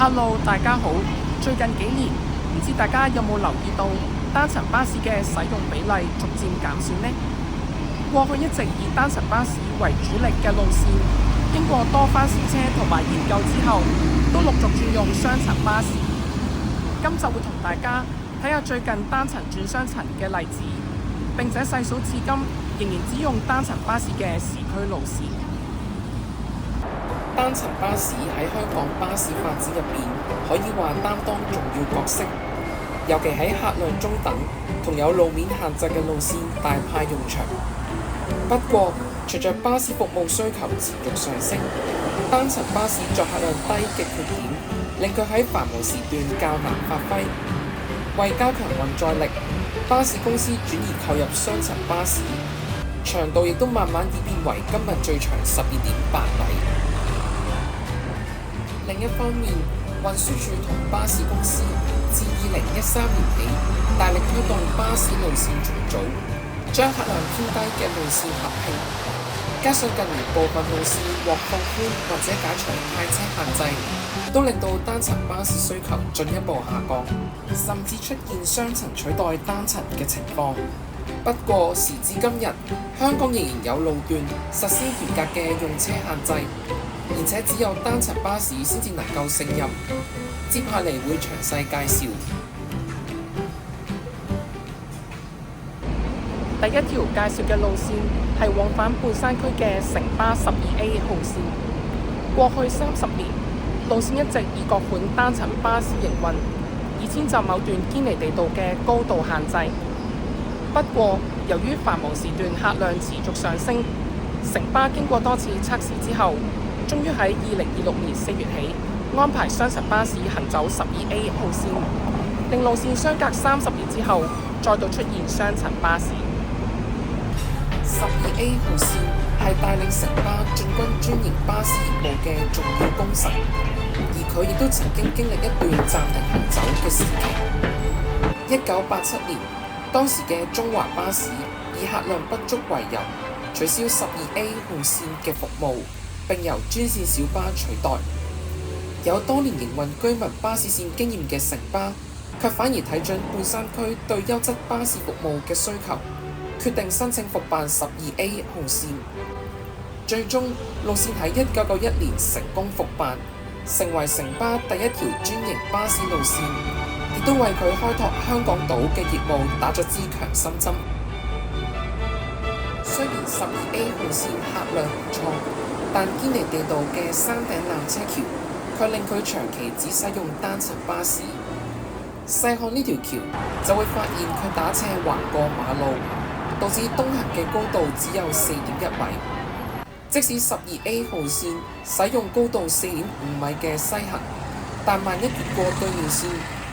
Hello，大家好。最近幾年，唔知大家有冇留意到單層巴士嘅使用比例逐漸減少呢？過去一直以單層巴士為主力嘅路線，經過多番試車同埋研究之後，都陸續轉用雙層巴士。今集會同大家睇下最近單層轉雙層嘅例子，並且細數至今仍然只用單層巴士嘅市區路線。單層巴士喺香港巴士發展入邊，可以話擔當重要角色，尤其喺客量中等同有路面限制嘅路線大派用場。不過，隨着巴士服務需求持續上升，單層巴士載客量低嘅缺點，令佢喺繁忙時段較難發揮。為加強運載力，巴士公司轉而購入雙層巴士，長度亦都慢慢演變為今日最長12.8米。另一方面，運輸署同巴士公司自2013年起大力推動巴士路線重組，將客量偏低嘅路線合併，加上近年部分路線獲放寬或者解除派車限制，都令到單層巴士需求進一步下降，甚至出現雙層取代單層嘅情況。不過時至今日，香港仍然有路段實施嚴格嘅用車限制，而且只有單層巴士先至能夠勝任。接下嚟會詳細介紹。第一條介紹嘅路線係往返半山區嘅城巴12A 號線。過去30年，路線一直以各款單層巴士營運，以遷就某段堅尼地道嘅高度限制。不過，由於繁忙時段客量持續上升，城巴經過多次測試之後，終於喺2026年4月起安排雙層巴士行走12A 號線，令路線相隔30年之後再度出現雙層巴士。12A 號線係帶領城巴進軍專營巴士業務嘅重要功臣，而佢亦都曾經經歷一段暫停行走嘅時期。1987年，當時嘅中華巴士以客量不足為由，取消12A 號線嘅服務，並由專線小巴取代。有多年營運居民巴士線經驗嘅城巴，卻反而睇準半山區對優質巴士服務嘅需求，決定申請復辦12A 號線。最終，路線喺1991年成功復辦，成為城巴第一條專營巴士路線，亦都為佢開拓香港島嘅業務打咗支強心針。雖然12A 號線客量唔錯，但堅尼地道嘅山頂纜車橋卻令佢長期只使用單層巴士。細看呢條橋，就會發現佢打斜橫過馬路，導致東行嘅高度只有4.1米。即使12A 號線使用高度4.5米嘅西行，但萬一越過對面線，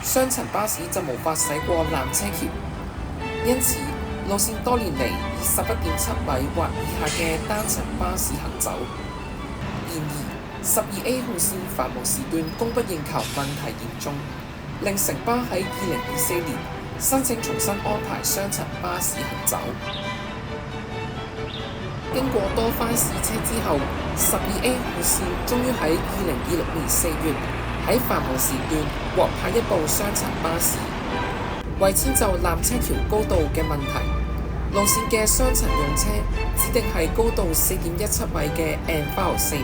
雙層巴士就無法駛過纜車橋。因此，路線多年嚟以11.7米或以下嘅單層巴士行走。然而，12A 號線繁忙時段供不應求問題嚴重，令城巴喺2024年申請重新安排雙層巴士行走。經過多番試車之後，12A 號線終於喺2026年4月喺繁忙時段獲派一部雙層巴士。為遷就纜車橋高度嘅問題，路線嘅雙層用車指定係高度4.17米嘅 Enviro 400。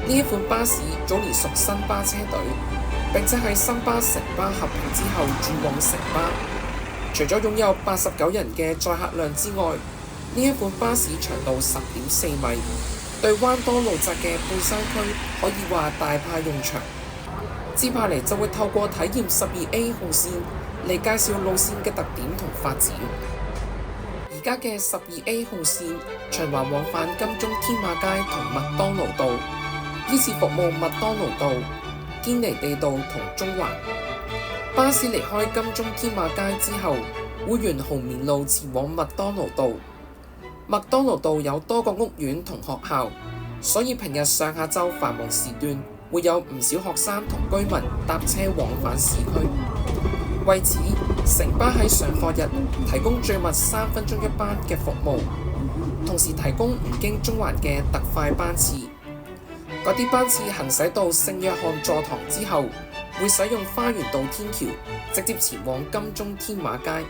呢一款巴士早年屬新巴車隊，並且喺新巴城巴合併之後轉往城巴。除咗擁有89人嘅載客量之外，呢一款巴士長度10.4米，對彎多路窄嘅半山區可以話大派用場。接下嚟就會透過體驗12A 號線嚟介紹路線嘅特點同發展。而家嘅12A 號線循環往返金鐘添馬街同麥當勞道，依次服務麥當勞道、堅尼地道同中環。巴士離開金鐘添馬街之後，會沿紅棉路前往麥當勞道。麥當勞道有多個屋苑同學校，所以平日上下晝繁忙時段會有唔少學生同居民搭車往返市區。為此，城巴喺上課日提供最密3分鐘一班嘅服務，同時提供唔經中環嘅特快班次。嗰啲班次行駛到聖約翰座堂之後，會使用花園道天橋直接前往金鐘添馬街。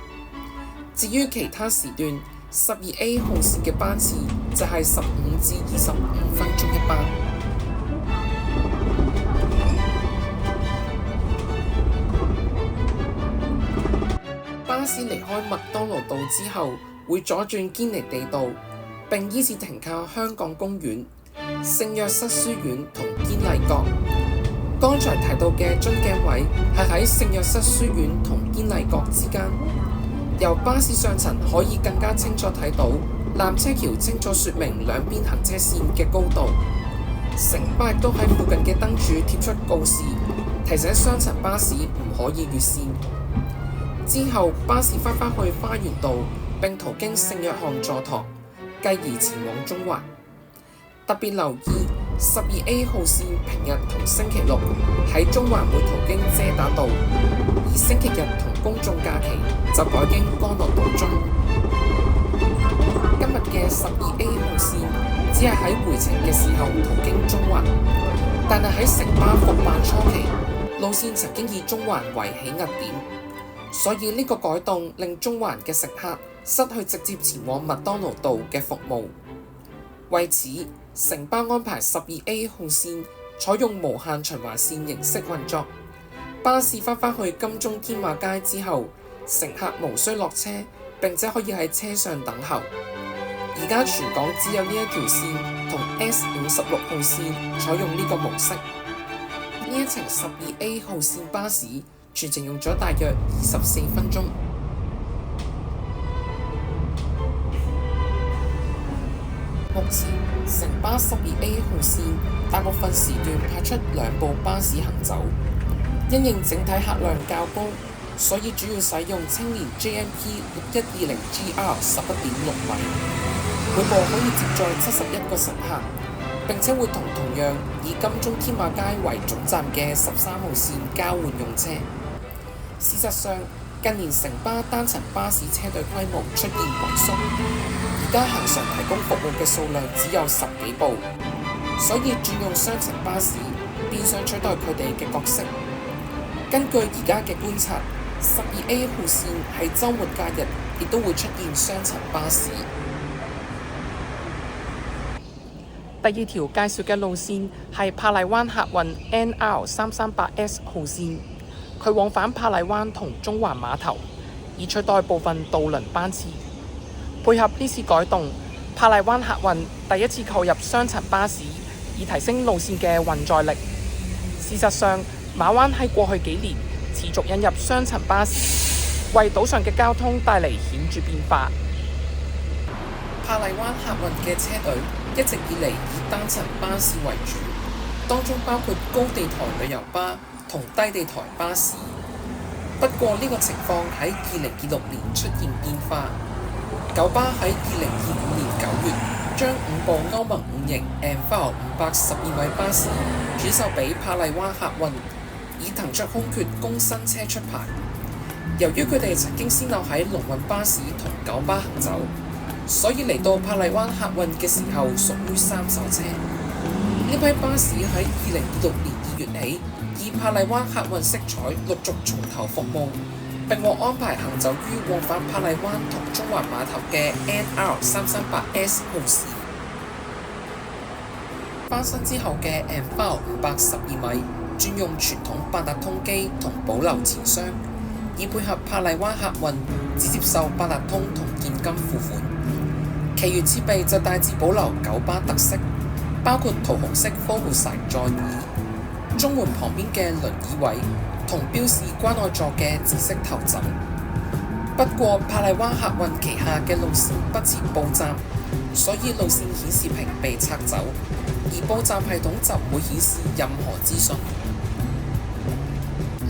至於其他時段，12A 號線嘅班次就係15至25分鐘一班。巴士離開麥當勞道之後，會左轉堅尼地道，並依次停靠香港公園、聖約瑟書院同堅麗閣。剛才提到嘅樽頸位係喺聖約瑟書院同堅麗閣之間。由巴士上層可以更加清楚睇到纜車橋清楚說明兩邊行車線嘅高度。城巴亦都喺附近嘅燈柱貼出告示，提醒雙層巴士唔可以越線。之後巴士返去花園道，並途經聖約翰座堂，繼而前往中環。特別留意12A 號線平日同星期六喺中環會途經遮打道，而星期日同公眾假期就改經干諾道中。今日嘅12A 號線只係喺回程嘅時候途經中環，但係喺城巴復辦初期，路線曾經以中環為起壓點，所以呢個改動令中環嘅乘客失去直接前往麥當勞道嘅服務。為此，城巴安排12A 號線採用無限循環線形式運作。巴士返去金鐘添馬街之後，乘客無需落車，並且可以喺車上等候。而家全港只有呢一條線同 S56 號線採用呢個模式。呢一程12A 號線巴士全程用咗大約24分鐘。目前城巴12A 號線大部分時段派出2部巴士行走，因應整體客量較高，所以主要使用青年 JMP 6120GR 11.6米，每部可以接載71個乘客，並且會同樣以金鐘添馬街為總站嘅13號線交換用車。事實上，近年城巴單層巴士車隊規模出現萎縮，而家恆常提供服務嘅數量只有10幾部，所以轉用雙層巴士變相取代佢哋嘅角色。根據而家嘅觀察，12A 號線喺週末假日亦都會出現雙層巴士。第二條介紹嘅路線係珀麗灣客運 NR338S 號線。佢往返珀麗灣同中環碼頭，以取代部分渡輪班次。配合呢次改動，珀麗灣客運第一次購入雙層巴士，以提升路線嘅運載力。事實上，馬灣喺過去幾年持續引入雙層巴士，為島上嘅交通帶嚟顯著變化。珀麗灣客運嘅車隊一直以嚟以單層巴士為主，當中包括高地台旅遊巴同低地台巴士。不過呢個情況喺2026年出現變化。九巴喺2025年9月將5部歐盟5型 MV 512米巴士轉售俾珀麗灣客運，以騰出空缺供新車出牌。由於佢哋曾經先後喺龍運巴士同九巴行走，所以嚟到珀麗灣客運嘅時候屬於三手車。呢批巴士喺2026年2月起，以珀麗灣客運色彩陸續重投服務，並獲安排行走於往返珀麗灣同中環碼頭嘅 NR338S 號線。翻新之後嘅 MV 512米轉用傳統八達通機同保留錢箱，以配合珀麗灣客運只接受八達通同現金付款。其餘設備就大致保留九巴特色，包括桃紅色 Volkside 座椅、中門旁邊嘅輪椅位同標示關愛座嘅紫色頭枕。不過珀麗灣客運旗下嘅路線不設報站，所以路線顯示屏被拆走，而報站系統就唔會顯示任何資訊。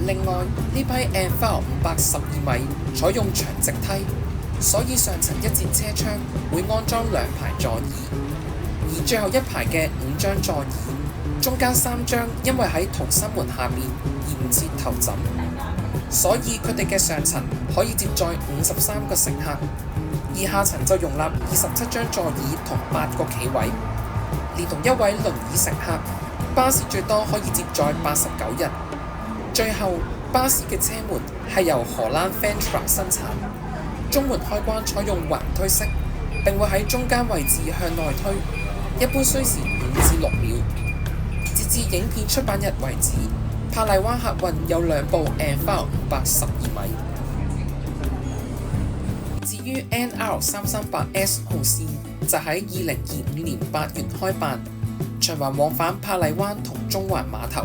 另外，呢批 MV 512米採用長直梯，所以上層一節車窗會安裝2排座椅，而最後一排嘅5張座椅，中間3張因為喺逃生門下面而唔設頭枕，所以佢哋嘅上層可以接載53個乘客，而下層就容納27張座椅同8個企位，連同1位輪椅乘客，巴士最多可以接載89人。最後，巴士嘅車門係由荷蘭 Ventra 生產，中門開關採用橫推式，並會喺中間位置向內推，一般需時5至6秒。截至影片出版日為止，珀麗灣客運有2部 ANFAL 512米。至於 NR338S 號線就喺2025年8月開辦，循環往返珀麗灣同中環碼頭。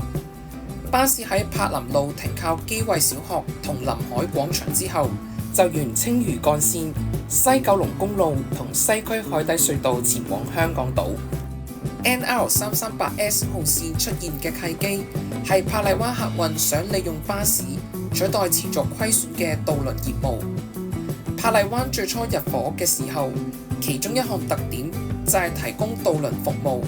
巴士喺柏林路停靠基慧小學同臨海廣場之後，就沿青嶼幹線、西九龍公路同西區海底隧道前往香港島。NR338S 號線出現嘅契機係珀麗灣客運想利用巴士取代持續虧損嘅渡輪業務。珀麗灣最初入伙嘅時候，其中一項特點就係提供渡輪服務，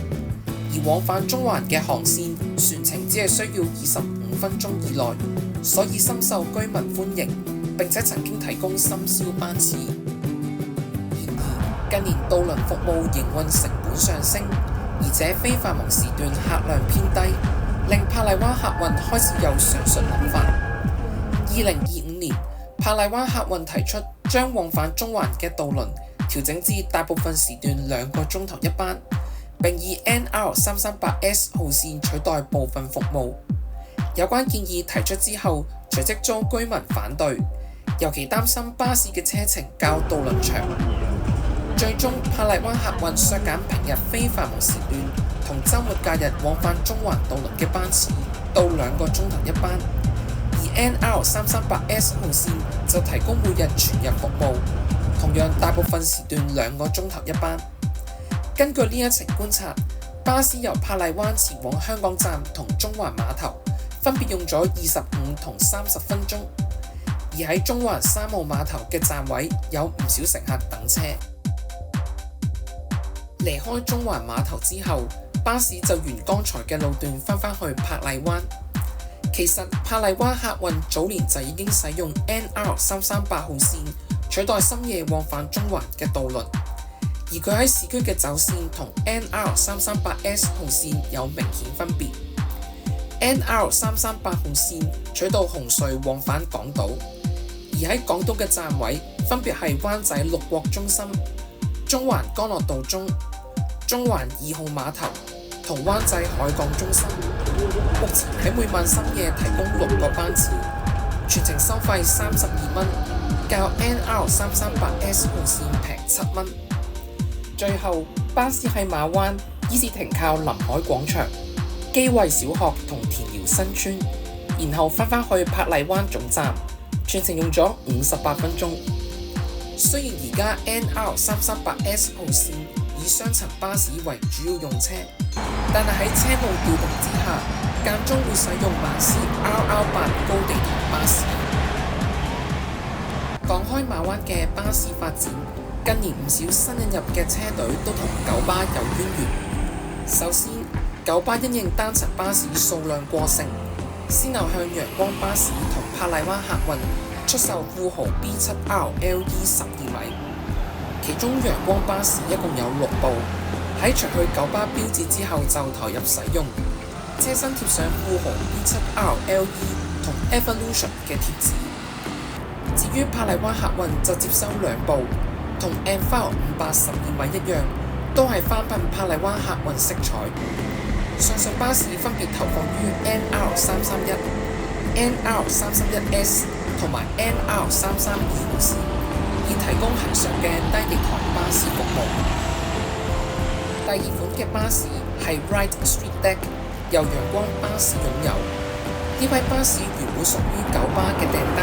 而往返中環嘅航線船程只係需要25分鐘以內，所以深受居民歡迎，並且曾經提供深宵班次。然而近年渡輪服務營運成本上升，而且非繁忙時段客量偏低，令珀麗灣客運開始有上述諗法。2025年，珀麗灣客運提出將往返中環嘅渡輪調整至大部分時段2個鐘頭一班，並以 NR338S 號線取代部分服務。有關建議提出之後，隨即遭居民反對，尤其擔心巴士嘅車程較渡輪長。最終，珀麗灣客運削減平日非繁忙時段同週末假日往返中環渡輪嘅班次到2個鐘頭一班，而 NR338S 號線就提供每日全日服務，同樣大部分時段2個鐘頭一班。根據呢一程觀察，巴士由珀麗灣前往香港站同中環碼頭分別用咗25同30分鐘，而喺中環3號碼頭嘅站位有唔少乘客等車。離開中環碼頭之後，巴士就沿剛才嘅路段返去珀麗灣。其實珀麗灣客運早年就已經使用 NR338號線取代深夜往返中環嘅渡輪，而佢喺市區嘅走線同 NR338S 號線有明顯分別。NR338號線取道紅隧往返港島，而喺港島嘅站位分別係灣仔陸國中心、中環干諾道中、中環2號碼頭同灣仔海港中心。目前喺每晚深夜提供6個班次，全程收費32蚊，較 NR338S 號線平7蚊。最後，巴士喺馬灣依次停靠臨海廣場、基慧小學同田寮新村，然後返去珀麗灣總站，全程用咗58分鐘。雖然而家 NR338S 號線以雙層巴士為主要用車，但係喺車務調動之下，間中會使用慢絲 RR8 高地台巴士。講開馬灣嘅巴士發展，近年唔少新引入嘅車隊都同九巴有淵源。首先，九巴因應單層巴士數量過剩，先後向陽光巴士同珀麗灣客運出售富豪 B7R LE 12米，其中陽光巴士一共有6部，喺除去九巴標誌之後就投入使用，車身貼上富豪 B7R LE 同 Evolution 嘅貼紙。至於珀麗灣客運就接收2部，同 ANFAL 512米一樣，都係翻噴珀麗灣客運色彩。上述巴士分別投放於 NR331、NR331S 同埋 NR332號線，以提供恆常嘅低地台巴士服務。第二款嘅巴士係 Ryde Street Deck， 由陽光巴士擁有。呢批巴士原本屬於九巴嘅訂單，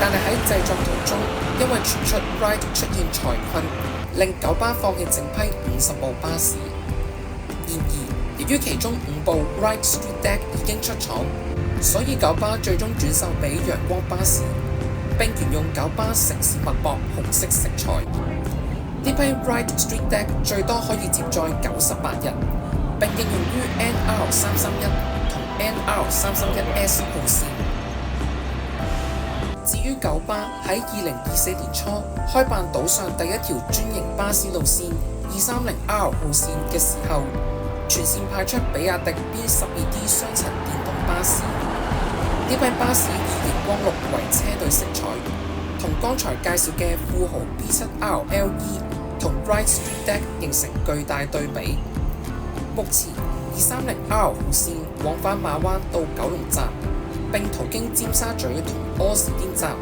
但係喺製作途中，因為傳出 Ryde 出現財困，令九巴放棄整批50部巴士。然而，由於其中5部 Ryde Street Deck 已經出廠，所以九巴最終轉售俾陽光巴士，並沿用九巴城市脈搏紅色色彩。呢批 Ryde Street Deck 最多可以接載98人，並應用於 NR331同 NR331S 號線。至於九巴喺2024年初開辦島上第一條專營巴士路線230R 號線嘅時候，傳全線派出比亞迪 B12D 雙層電動巴士。呢批巴士以熒光綠為車隊色彩，同剛才介紹嘅富豪 B7R LE 同 Wright Street Deck 形成巨大對比。目前230R 號線往返馬灣到九龍站，並途經尖沙咀同柯士甸站，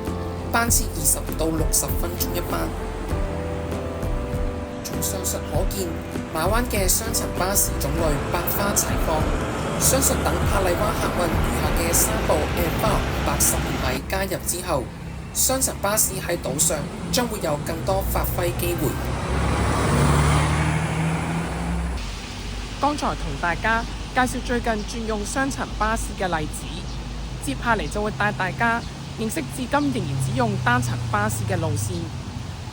班次20到60分鐘一班。從上述可見，馬灣嘅雙層巴士種類百花齊放。相信等珀麗灣客運餘下嘅3部 M512米加入之後，雙層巴士喺島上將會有更多發揮機會。剛才同大家介紹最近轉用雙層巴士嘅例子，接下嚟就會帶大家認識至今仍然只用單層巴士嘅路線。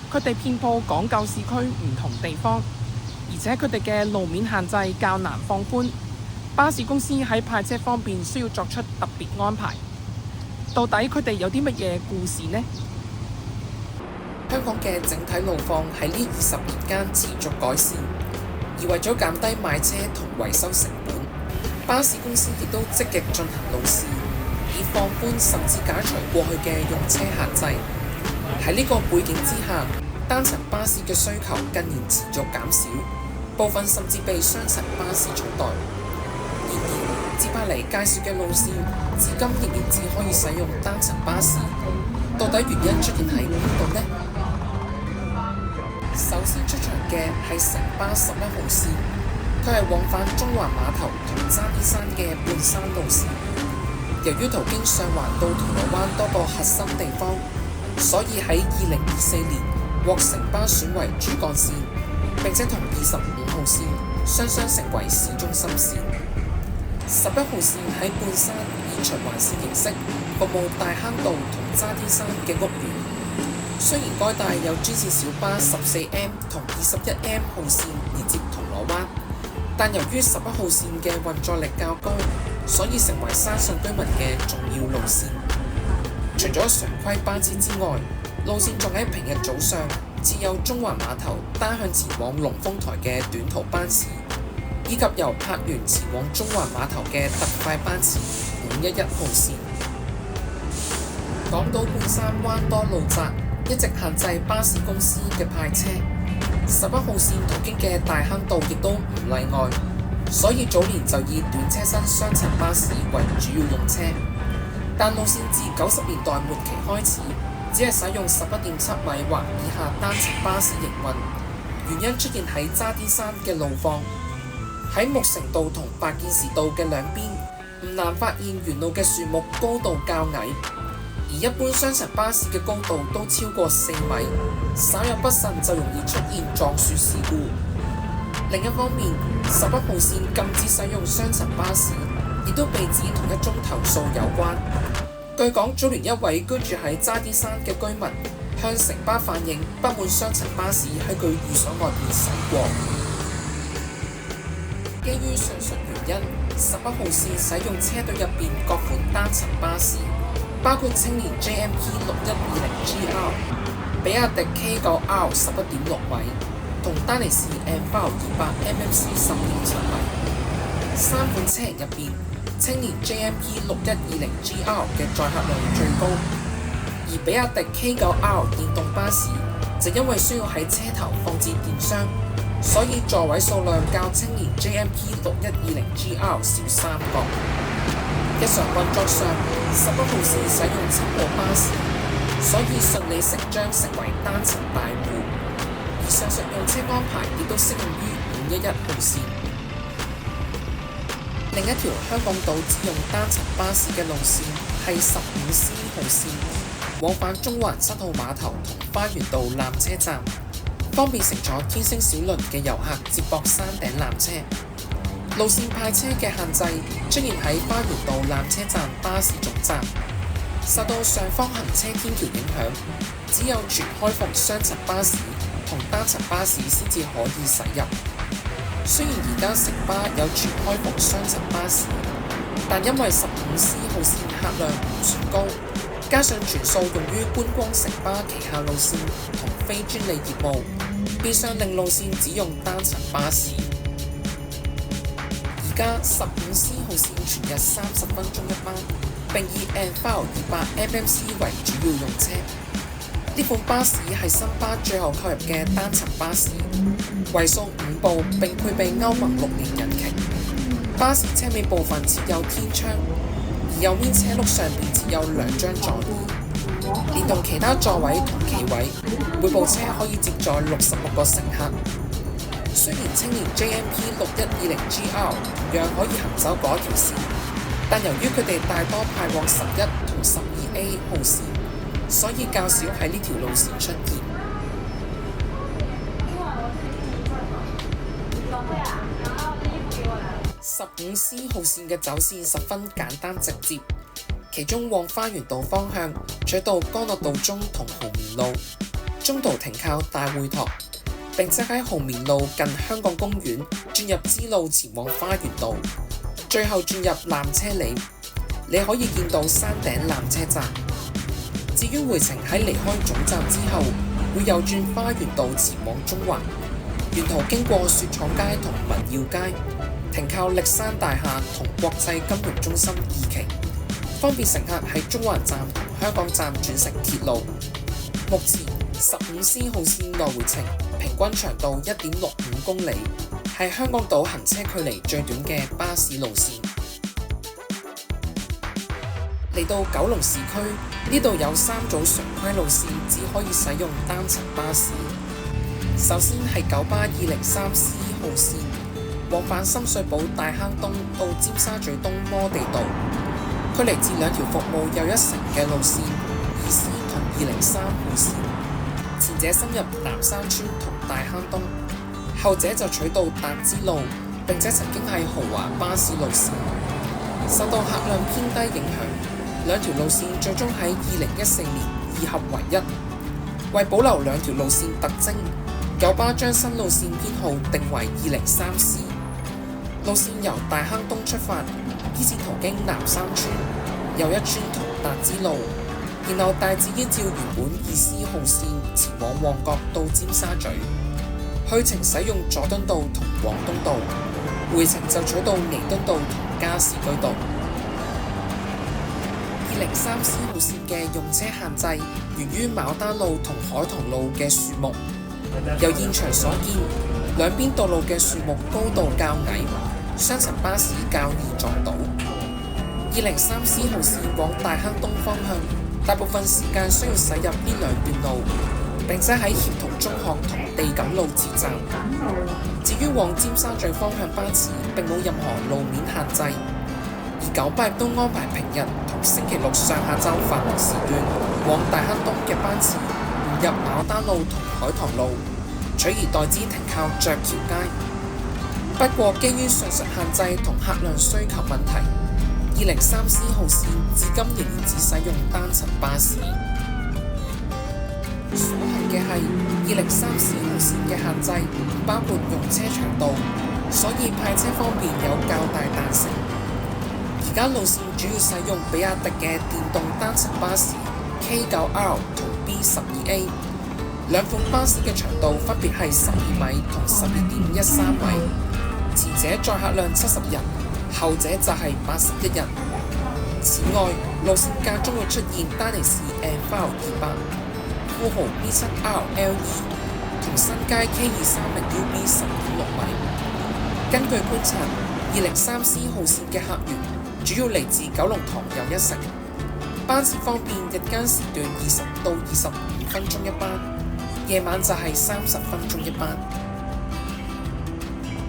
佢哋遍佈港九市區唔同地方，而且佢哋嘅路面限制較難放寬。巴士公司喺派車方面需要作出特別安排。到底佢哋有啲乜嘢故事呢？香港嘅整體路況喺呢20年間持續改善，而為咗減低買車同維修成本，巴士公司亦都積極進行路試，以放寬甚至解除過去嘅用車限制。喺呢個背景之下，單層巴士嘅需求近年持續減少，部分甚至被雙層巴士取代。然而，接下嚟介紹嘅路線，至今仍然只可以使用單層巴士。到底原因出現喺邊度呢？首先出場嘅係城巴11號線，佢係往返中環碼頭同渣甸山嘅半山路線。由於途經上環到銅鑼灣多個核心地方，所以喺2024年獲城巴選為主幹線，並且同25號線雙雙成為市中心線。11號線喺半山以循環線形式服務大坑道同渣甸山嘅屋苑。雖然該帶有專線小巴 14M 同 21M 號線連接銅鑼灣，但由於11號線嘅運載力較高，所以成為山上居民嘅重要路線。除咗常規班次之外，路線仲喺平日早上設有中環碼頭單向前往龍豐台嘅短途班次，以及由柏園前往中環碼頭嘅特快班次511號線。港島半山灣多路窄，一直限制巴士公司嘅派車。11號線途經嘅大坑道亦都唔例外，所以早年就以短車身雙層巴士為主要用車。但路線自90年代末期開始，只係使用11.7米或以下單層巴士營運。原因出現喺渣甸山嘅路況，喺木城道同白建時道嘅兩邊，唔難發現沿路嘅樹木高度較矮，而一般雙層巴士嘅高度都超過4米，稍有不慎就容易出現撞樹事故。另一方面，11號線禁止使用雙層巴士，亦都被指同一宗投訴有關。據講，早年一位居住喺渣甸山嘅居民向城巴反映不滿雙層巴士喺佢寓所外面駛過。基於上述原因，11號線使用車隊入邊各款單層巴士，包括青年 JMP 6120GR、比亞迪 K9R 11.6米同丹尼士 M200 MMC 10.7米。3款車型入邊，青年 JMP 6120GR 嘅載客量最高，而比亞迪 K9R 電動巴士就因為需要喺車頭放置電箱，所以座位數量較青年 JMP 6120GR 少3個。日常運作上，11號線使用7部巴士，所以順理成章成為單層大戶。而上述用車安排亦都適用於511號線。另一條香港島只用單層巴士嘅路線係15C 號線，往返中環7號碼頭同花園道纜車站，方便乘坐天星小輪嘅遊客接駁山頂纜車。路線派車嘅限制出現喺花園道纜車站巴士總站，受到上方行車天橋影響，只有全開篷雙層巴士同單層巴士先至可以駛入。雖然而家城巴有全開篷雙層巴士，但因為15C 號線客量唔算高，加上全數用於觀光城巴旗下路線同非專利業務，變相令路線只用單層巴士。而家15C 號線全日30分鐘一班，並以 Enviro 200MMC 為主要用車。呢款巴士係新巴最後購入嘅單層巴士，為數5部並配備歐盟6年引擎。巴士車尾部分設有天窗，而右面車轆上面設有2張座椅，連同其他座位同企位，每部車可以接載66個乘客。雖然青年 JMP 6120GR 同樣可以行走嗰條線，但由於佢哋大多派往11同12A 號線，所以較少喺呢條路線出現。15C 號線嘅走線十分簡單直接，其中往花園道方向取道干諾道中同紅棉路，中途停靠大會堂，並且喺紅棉路近香港公園轉入支路前往花園道，最後轉入纜車里。你可以見到山頂纜車站。至於回程喺離開總站之後，會右轉花園道前往中環，沿途經過雪廠街同民耀街，停靠歷山大廈同國際金融中心2期，方便乘客喺中環站同香港站轉乘鐵路。目前15C 號線來回程平均長度1.65公里，係香港島行車距離最短嘅巴士路線。嚟到九龍市區，呢度有3組常規路線只可以使用單層巴士。首先係九巴203C 號線，往返深水埗大坑東到尖沙咀東摩地道，距離至2條服務又1成嘅路線 2C 同203號線。前者深入南山村同大坑東，後者就取道達之路，並且曾經係豪華巴士路線。受到客量偏低影響，2條路線最終喺2014年二合為一。為保留2條路線特徵，九巴將新路線編號定為203C。路線由大坑東出發，依次途經南山村、又一村同達之路，然後大致依照原本2C 號線前往旺角到尖沙咀。去程使用佐敦道同廣東道，回程就取道彌敦道同加士居道。203C 號線嘅用車限制源於牡丹路同海棠路嘅樹木。由現場所見，兩邊道路嘅樹木高度較矮，雙層巴士較易撞到。203C 號線往大坑東方向，大部分時間需要駛入呢2段路，並且喺協同中學同地錦路截站。至於往尖沙咀方向班次並冇任何路面限制，而九巴亦都安排平日同星期六上下晝繁忙時段往大坑東嘅班次唔入牡丹路同海棠路，取而代之停靠鵲橋街。不過基於上述限制同客量需求問題，203C 號線至今仍然只使用單層巴士。所幸嘅係203C 號線嘅限制唔包括用車長度，所以派車方面有較大彈性。而家路線主要使用比亞迪嘅電動單層巴士 K9R 同 B12A， 兩款巴士嘅長度分別係12米同12.13米，前者載客量70人，後者就係81人。此外，路線間中會出現丹尼士 Enviro 200、富豪 B7RLE 同新街 K230UB 10.6米。根據觀察，203C 號線嘅客源主要嚟自九龍塘又1城。班次方面，日間時段20到25分鐘一班，夜晚就係30分鐘一班。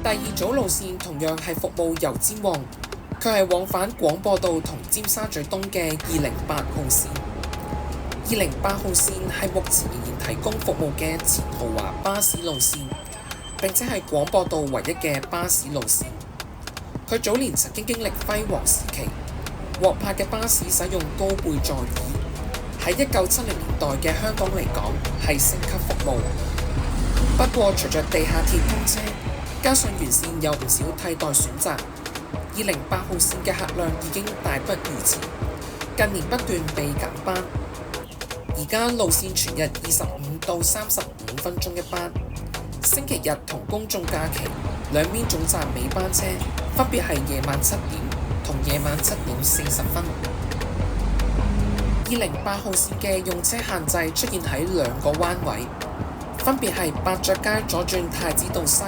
第二組路線同樣係服務油尖旺，佢係往返廣播道同尖沙咀東嘅208號線。208號線係目前仍然提供服務嘅前豪華巴士路線，並且係廣播道唯一嘅巴士路線。佢早年曾經經歷輝煌時期，獲派嘅巴士使用高背座椅，喺1970年代嘅香港嚟講係星級服務。不過隨着地下鐵通車，加上沿線有唔少替代選擇，208號線嘅客量已經大不如前，近年不斷被減班。而家路線全日25到35分鐘一班，星期日同公眾假期兩邊總站尾班車分別係夜晚7點同夜晚7點40分。208號線嘅用車限制出現喺兩個彎位，分別係伯爵街左轉太子道西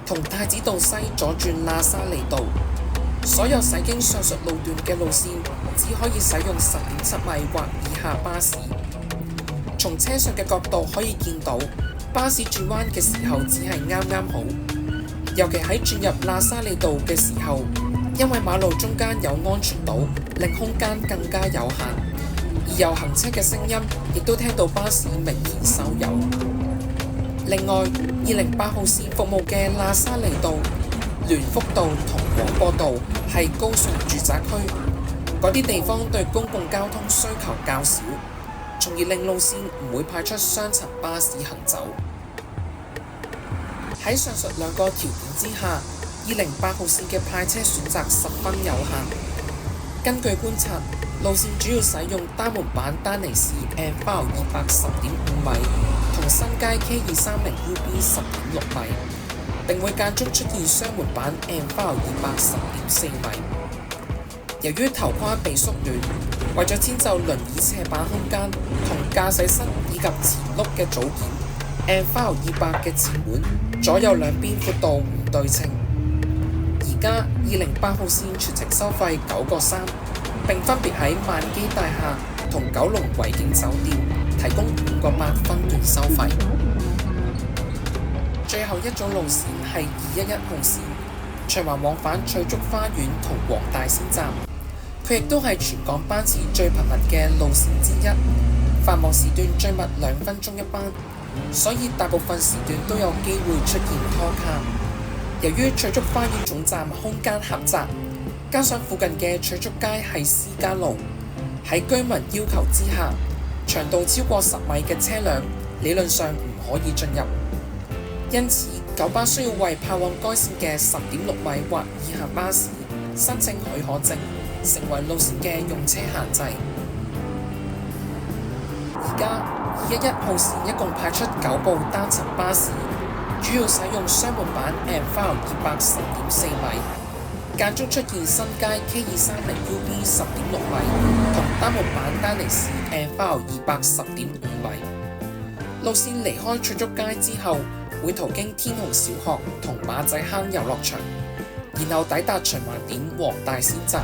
同太子道西左轉喇沙利道。所有駛經上述路段嘅路線只可以使用10.7米或以下巴士。從車上嘅角度可以見到，巴士轉彎嘅時候只係啱啱好，尤其喺轉入喇沙利道嘅時候，因為馬路中間有安全島，令空間更加有限，而由行車嘅聲音亦都聽到巴士明顯收油。另外，208號線服務嘅喇沙利道、聯福道同廣播道係高尚住宅區，嗰啲地方對公共交通需求較少，從而令路線唔會派出雙層巴士行走。喺上述兩個條件之下，208號線嘅派車選擇十分有限。根據觀察，路線主要使用單門版丹尼士 NV 210.5米同新街 K230UB 10.6米，並會間中出現雙門版 NV 210.4米。由於頭跨被縮短，為咗遷就輪椅斜板空間同駕駛室以及前轆嘅組件，NV 200嘅前門左右兩邊闊度唔對稱。而家208號線全程收費9個3，並分別喺萬基大廈同九龍維景酒店提供5個8分段收費。最後一組路線係211號線，循環往返翠竹花園同黃大仙站。佢亦都係全港班次最頻密嘅路線之一，繁忙時段最密2分鐘一班，所以大部分時段都有機會出現拖卡。由於翠竹花園總站空間狹窄，加上附近嘅翠竹街係私家路，喺居民要求之下，長度超過10米嘅車輛理論上唔可以進入。因此，九巴需要為派往該線嘅10.6米或以下巴士申請許可證，成為路線嘅用車限制。而家211號線一共派出9部單層巴士，主要使用雙門版 NV 210.4米，間中出現新街 K230UB 10.6米同單門版丹尼士 NV 210.5米。路線離開翠竹街之後，會途經天虹小學同馬仔坑遊樂場，然後抵達循環點黃大仙站。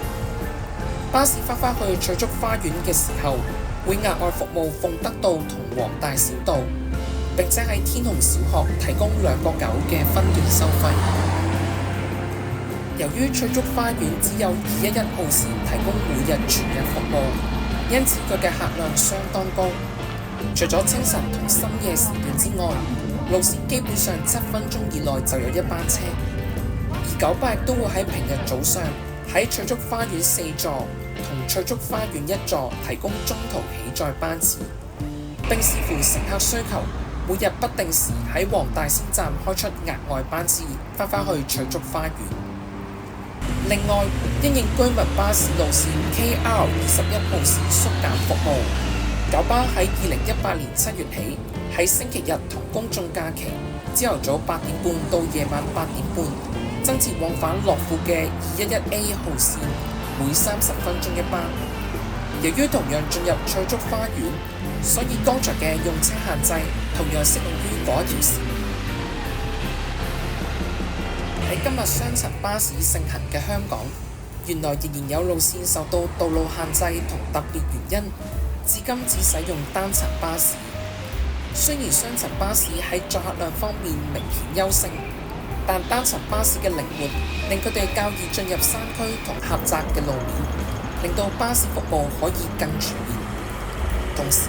巴士返去翠竹花園嘅時候，會額外服務鳳德道同黃大仙道，並且喺天虹小學提供2個9嘅分段收費。由於翠竹花園只有211號線提供每日全日服務，因此佢嘅客量相當高。除咗清晨同深夜時段之外，路線基本上7分鐘以內就有一班車。而九巴亦都會喺平日早上喺翠竹花園4座同翠竹花園1座提供中途起載班次，並視乎乘客需求，每日不定時喺黃大仙站開出額外班次返去翠竹花園。另外，因應居民巴士路線 KR21號線縮減服務，九巴喺2018年7月起，喺星期日同公眾假期，朝頭早8點半到夜晚8點半，增設往返樂富嘅211A 號線，每30分鐘一班。由於同樣進入翠竹花園，所以剛才嘅用車限制同樣適用於嗰一條線。喺今日雙層巴士盛行嘅香港，原來仍然有路線受到道路限制同特別原因，至今只使用單層巴士。雖然雙層巴士喺載客量方面明顯優勝，但單層巴士嘅靈活令佢哋較易進入山區同狹窄嘅路面，令到巴士服務可以更全面。同時，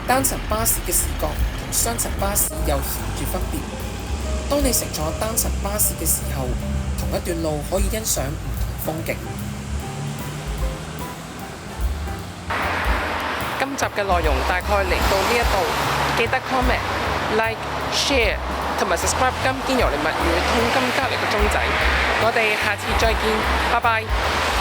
單層巴士嘅視覺同雙層巴士有顯著分別。當你乘坐單層巴士嘅時候，同一段路可以欣賞唔同風景。今集嘅內容大概嚟到呢一度，記得 comment、like、share 同埋 subscribe 金堅由你物語通金隔離個鐘仔。我哋下次再見，拜拜。